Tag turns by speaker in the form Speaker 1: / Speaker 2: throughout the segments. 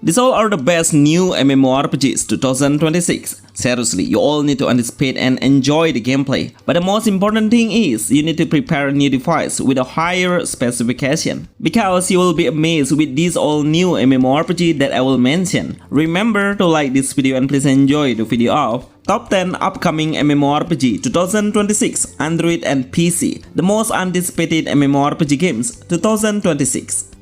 Speaker 1: These all are the best new MMORPGs 2026. Seriously, you all need to anticipate and enjoy the gameplay. But the most important thing is, you need to prepare a new device with a higher specification. Because you will be amazed with these all new MMORPG that I will mention. Remember to like this video and please enjoy the video of Top 10 Upcoming MMORPG 2026 Android and PC, the most anticipated MMORPG games 2026.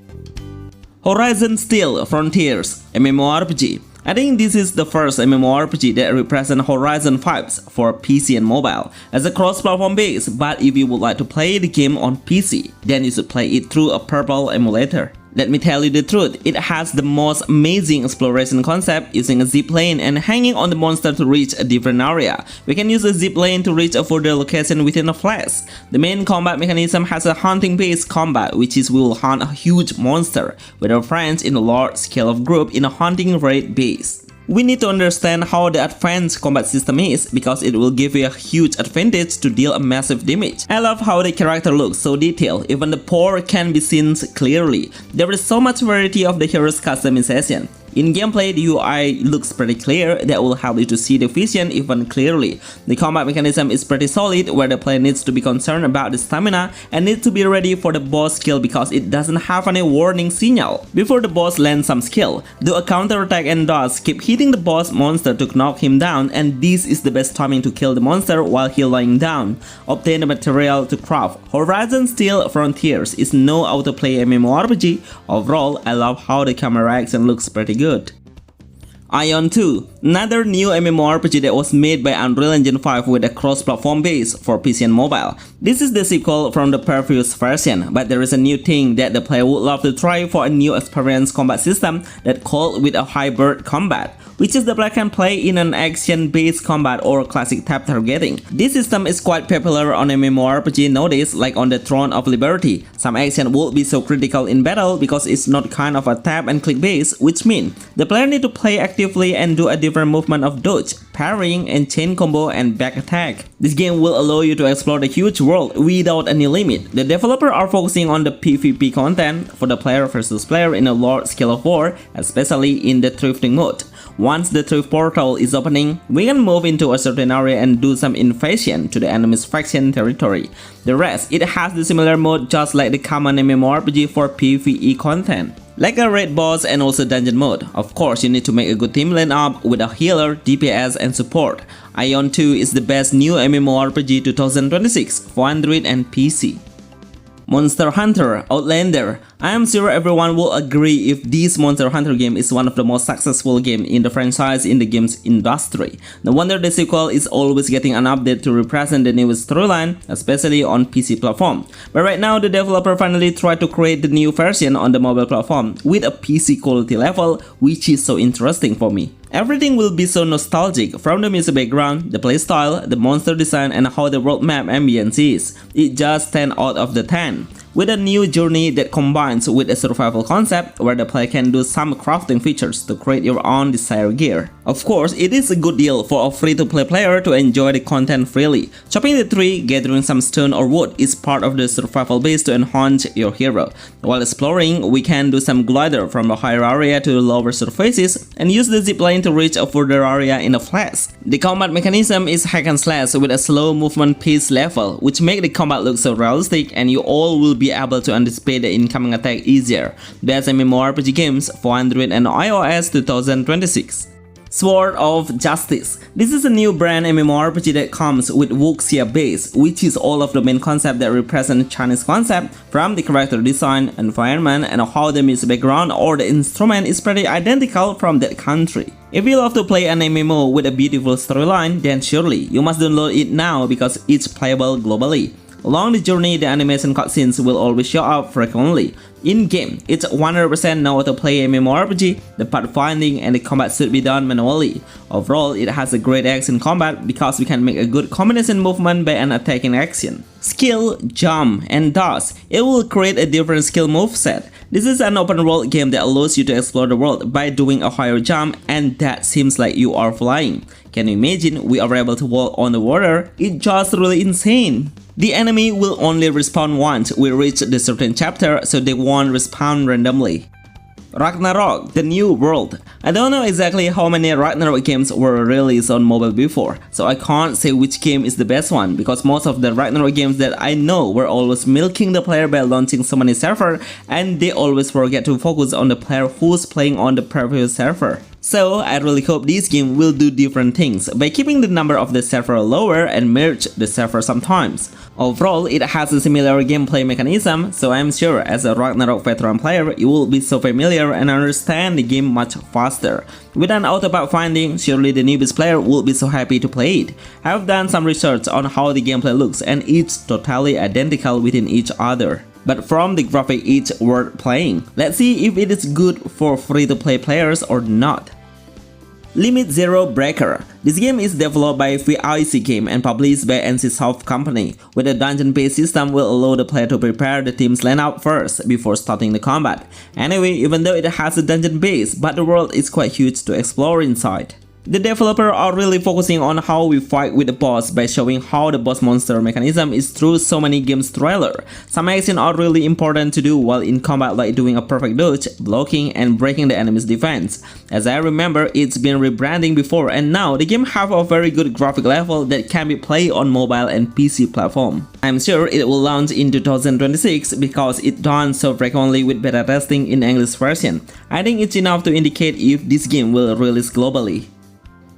Speaker 1: Horizon Steel Frontiers MMORPG. I think this is the first MMORPG that represents Horizon vibes for PC and mobile as a cross-platform base, but if you would like to play the game on PC, then you should play it through a purple emulator. Let me tell you the truth, it has the most amazing exploration concept using a zip line and hanging on the monster to reach a different area. We can use a zip line to reach a further location within a flash. The main combat mechanism has a hunting-based combat, which is we will hunt a huge monster with our friends in a large scale of group in a hunting raid base. We need to understand how the advanced combat system is because it will give you a huge advantage to deal a massive damage. I love how the character looks so detailed, even the pore can be seen clearly. There is so much variety of the hero's customization. In gameplay, the UI looks pretty clear that will help you to see the vision even clearly. The combat mechanism is pretty solid where the player needs to be concerned about the stamina and needs to be ready for the boss skill because it doesn't have any warning signal. Before the boss lands some skill, do a counter attack and dodge, keep hitting the boss monster to knock him down, and this is the best timing to kill the monster while he lying down. Obtain the material to craft. Horizon Steel Frontiers is no autoplay MMORPG. Overall, I love how the camera action looks pretty good. Aion 2, another new MMORPG that was made by Unreal Engine 5 with a cross-platform base for PC and mobile. This is the sequel from the previous version, but there is a new thing that the player would love to try for a new experience combat system that called with a hybrid combat, which is the player can play in an action-based combat or classic tab targeting. This system is quite popular on MMORPG nowadays, like on the Throne of Liberty. Some action will be so critical in battle because it's not kind of a tap and click base, which means the player need to play actively and do a different movement of dodge, parrying, and chain combo and back attack. This game will allow you to explore the huge world without any limit. The developers are focusing on the PvP content for the player versus player in a large scale of war, especially in the thrifting mode. Once the thrift portal is opening, we can move into a certain area and do some invasion to the enemy's faction territory. The rest, it has the similar mode just like the common MMORPG for PvE content, like a raid boss and also dungeon mode. Of course, you need to make a good team lineup with a healer, DPS, and support. Aion 2 is the best new MMORPG 2026 for Android and PC. Monster Hunter Outlander. I am sure everyone will agree if this Monster Hunter game is one of the most successful games in the franchise in the games industry. No wonder the sequel is always getting an update to represent the newest storyline, especially on PC platform. But right now, the developer finally tried to create the new version on the mobile platform with a PC quality level, which is so interesting for me. Everything will be so nostalgic, from the music background, the playstyle, the monster design, and how the world map ambience is. It just 10 out of the 10. With a new journey that combines with a survival concept where the player can do some crafting features to create your own desired gear. Of course, it is a good deal for a free-to-play player to enjoy the content freely. Chopping the tree, gathering some stone or wood is part of the survival base to enhance your hero. While exploring, we can do some glider from a higher area to lower surfaces and use the zipline to reach a further area in a flash. The combat mechanism is hack and slash with a slow movement pace level, which make the combat look so realistic and you all will be able to anticipate the incoming attack easier. Best MMORPG games for Android and iOS 2026. Sword of Justice. This is a new brand MMORPG that comes with Wuxia base, which is all of the main concept that represent Chinese concept, from the character design, environment, and how the music background or the instrument is pretty identical from that country. If you love to play an MMO with a beautiful storyline, then surely you must download it now because it's playable globally. Along the journey, the animation cutscenes will always show up frequently. In-game, it's 100% no autoplay MMORPG, the pathfinding and the combat should be done manually. Overall, it has a great action combat because we can make a good combination movement by an attacking action. Skill, jump, and dodge. It will create a different skill moveset. This is an open world game that allows you to explore the world by doing a higher jump, and that seems like you are flying. Can you imagine we are able to walk on the water? It's just really insane. The enemy will only respawn once we reach the certain chapter, so they won't respawn randomly. Ragnarok the New World. I don't know exactly how many Ragnarok games were released on mobile before, so I can't say which game is the best one because most of the Ragnarok games that I know were always milking the player by launching so many servers, and they always forget to focus on the player who's playing on the previous server. So I really hope this game will do different things by keeping the number of the server lower and merge the server sometimes. Overall, it has a similar gameplay mechanism, so I'm sure as a Ragnarok veteran player, you will be so familiar and understand the game much faster. With an auto finding, surely the newbies player will be so happy to play it. I've done some research on how the gameplay looks and it's totally identical within each other. But from the graphic it's worth playing. Let's see if it is good for free-to-play players or not. Limit Zero Breaker. This game is developed by VIC Game and published by NCSoft Company, with a dungeon-based system will allow the player to prepare the team's lineup first before starting the combat. Anyway, even though it has a dungeon base, but the world is quite huge to explore inside. The developers are really focusing on how we fight with the boss by showing how the boss monster mechanism is through so many games trailer. Some actions are really important to do while in combat, like doing a perfect dodge, blocking and breaking the enemy's defense. As I remember, it's been rebranding before and now the game have a very good graphic level that can be played on mobile and PC platform. I'm sure it will launch in 2026 because it's done so frequently with beta testing in English version. I think it's enough to indicate if this game will release globally.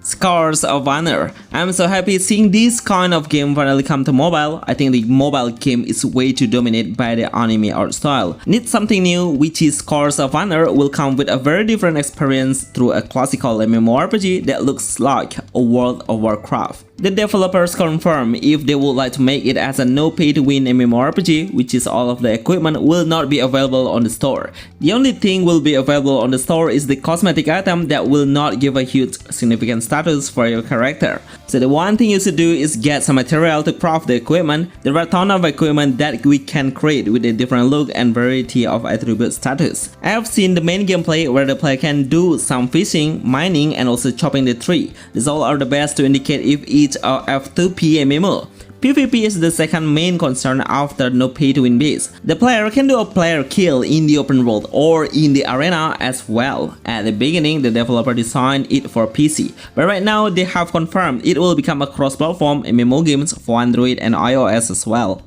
Speaker 1: Scars of Honor. I'm so happy seeing this kind of game finally come to mobile. I think the mobile game is way too dominated by the anime art style. Need something new, which is Scars of Honor will come with a very different experience through a classical MMORPG that looks like a World of Warcraft. The developers confirm if they would like to make it as a no pay-to-win MMORPG, which is all of the equipment will not be available on the store. The only thing will be available on the store is the cosmetic item that will not give a huge significant status for your character. So the one thing you should do is get some material to craft the equipment. There are a ton of equipment that we can create with a different look and variety of attribute status. I have seen the main gameplay where the player can do some fishing, mining and also chopping the tree. These all are the best to indicate if it's a F2P MMO. PvP is the second main concern after no pay-to-win base. The player can do a player kill in the open world or in the arena as well. At the beginning, the developer designed it for PC, but right now they have confirmed it will become a cross-platform MMO games for Android and iOS as well.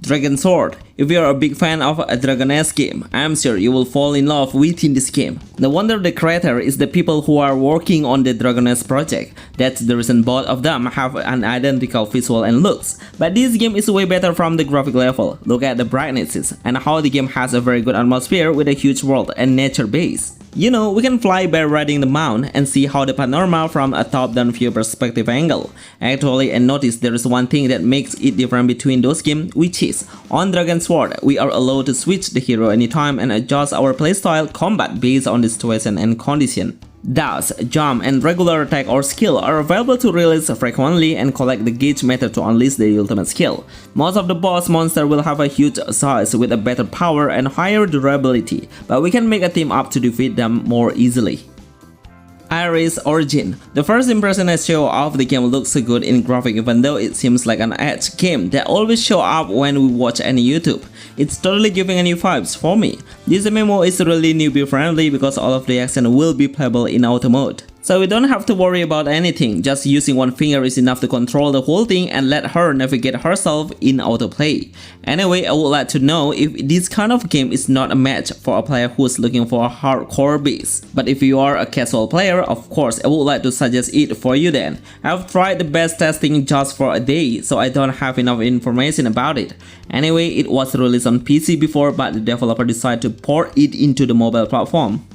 Speaker 1: Dragon Sword. If you are a big fan of a Dragon-esque game, I'm sure you will fall in love within this game. No wonder the creator is the people who are working on the Dragon-esque project. That's the reason both of them have an identical visual and looks. But this game is way better from the graphic level. Look at the brightnesses and how the game has a very good atmosphere with a huge world and nature base. You know, we can fly by riding the mount and see how the panorama from a top-down view perspective angle. Actually, I noticed there is one thing that makes it different between those games, which is, on Dragon Sword, we are allowed to switch the hero anytime and adjust our playstyle combat based on the situation and condition. Dash, jump, and regular attack or skill are available to release frequently and collect the gauge method to unleash the ultimate skill. Most of the boss monsters will have a huge size with a better power and higher durability, but we can make a team up to defeat them more easily. Iris Origin. The first impression I show of the game looks so good in graphic even though it seems like an edge game that always show up when we watch any YouTube. It's totally giving a new vibes for me. This MMO is really newbie friendly because all of the action will be playable in auto mode. So we don't have to worry about anything, just using one finger is enough to control the whole thing and let her navigate herself in autoplay. Anyway, I would like to know if this kind of game is not a match for a player who's looking for a hardcore base. But if you are a casual player, of course I would like to suggest it for you then. I've tried the best testing just for a day, so I don't have enough information about it. Anyway, it was released on PC before, but the developer decided to port it into the mobile platform.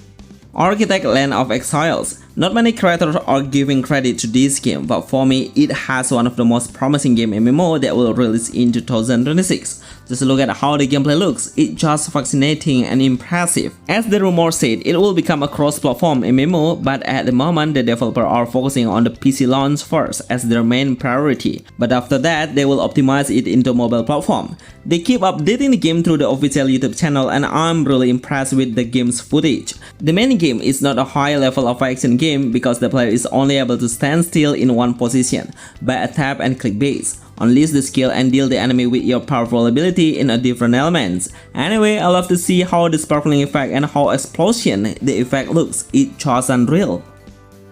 Speaker 1: Architect Land of Exiles. Not many creators are giving credit to this game, but for me, it has one of the most promising game MMO that will release in 2026. Just look at how the gameplay looks, it's just fascinating and impressive. As the rumor said, it will become a cross-platform MMO, but at the moment, the developers are focusing on the PC launch first as their main priority. But after that, they will optimize it into mobile platform. They keep updating the game through the official YouTube channel and I'm really impressed with the game's footage. The main game is not a high level of action game because the player is only able to stand still in one position by a tap and click base. unleash the skill and deal the enemy with your powerful ability in a different elements. Anyway, I love to see how the sparkling effect and how explosion the effect looks. It's just unreal.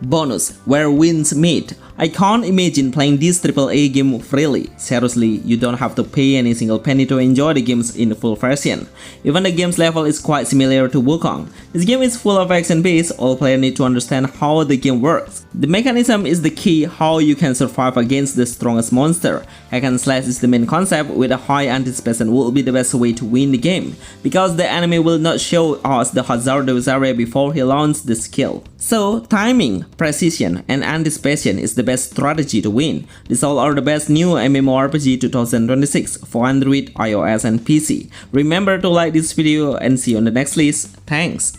Speaker 1: Bonus, where winds meet. I can't imagine playing this AAA game freely. Seriously, you don't have to pay any single penny to enjoy the games in the full version. Even the game's level is quite similar to Wukong. This game is full of action-based, all players need to understand how the game works. The mechanism is the key, how you can survive against the strongest monster. Hack and slash is the main concept, with a high anticipation will be the best way to win the game, because the enemy will not show us the hazardous area before he launches the skill. So, timing, precision, and anticipation is the best strategy to win. These all are the best new MMORPG 2026 for Android, iOS, and PC. Remember to like this video and see you on the next list. Thanks.